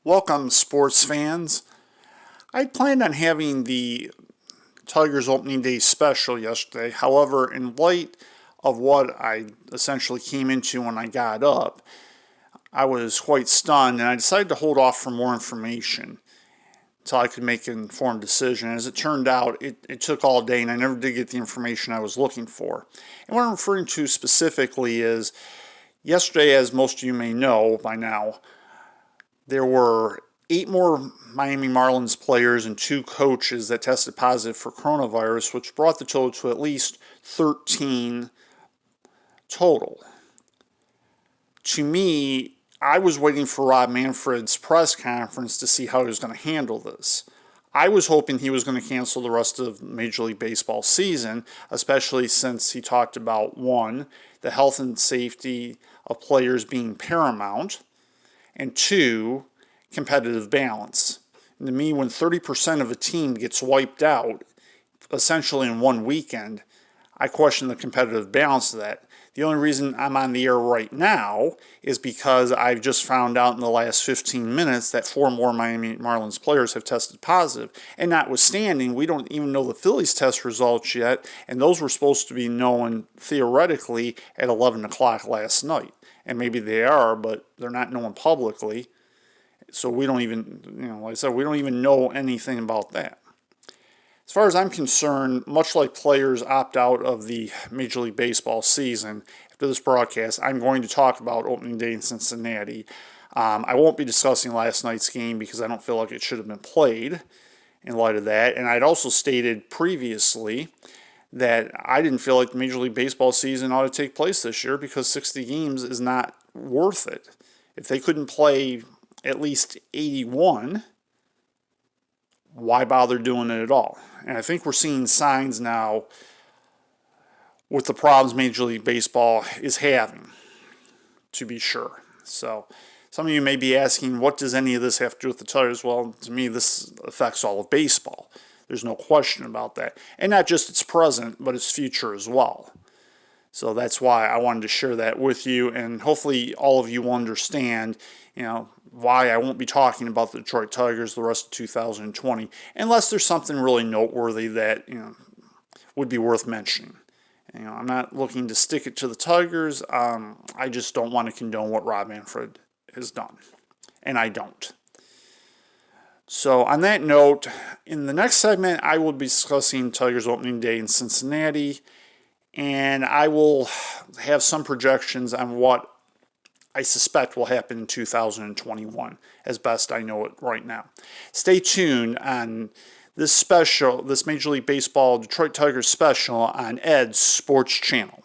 Welcome, sports fans. I planned on having the Tigers opening day special yesterday. However, in light of what I essentially came into when I got up, I was quite stunned and I decided to hold off for more information until I could make an informed decision. As it turned out, it took all day and I never did get the information I was looking for. And what I'm referring to specifically is yesterday, as most of you may know by now, there were 8 more Miami Marlins players and 2 coaches that tested positive for coronavirus, which brought the total to at least 13 total. To me, I was waiting for Rob Manfred's press conference to see how he was going to handle this. I was hoping he was going to cancel the rest of Major League Baseball season, especially since he talked about, 1, the health and safety of players being paramount, and 2, competitive balance. And to me, when 30% of a team gets wiped out, essentially in one weekend, I question the competitive balance of that. The only reason I'm on the air right now is because I've just found out in the last 15 minutes that 4 more Miami Marlins players have tested positive. And notwithstanding, we don't even know the Phillies test results yet, and those were supposed to be known theoretically at 11 o'clock last night. And maybe they are, but they're not known publicly. So we don't even, like I said, we don't even know anything about that. As far as I'm concerned, much like players opt out of the Major League Baseball season, after this broadcast, I'm going to talk about opening day in Cincinnati. I won't be discussing last night's game because I don't feel like it should have been played in light of that. And I'd also stated previously that I didn't feel like the Major League Baseball season ought to take place this year because 60 games is not worth it. If they couldn't play at least 81, why bother doing it at all? And I think we're seeing signs now with the problems Major League Baseball is having, to be sure. So some of you may be asking, what does any of this have to do with the Tigers? Well, to me, this affects all of baseball. There's no question about that. And not just its present, but its future as well. So that's why I wanted to share that with you, and hopefully all of you will understand, why I won't be talking about the Detroit Tigers the rest of 2020, unless there's something really noteworthy that, would be worth mentioning. I'm not looking to stick it to the Tigers. I just don't want to condone what Rob Manfred has done, and I don't. So on that note, in the next segment, I will be discussing Tigers opening day in Cincinnati, and I will have some projections on what I suspect will happen in 2021, as best I know it right now. Stay tuned on this Major League Baseball Detroit Tigers special on Ed's Sports Channel.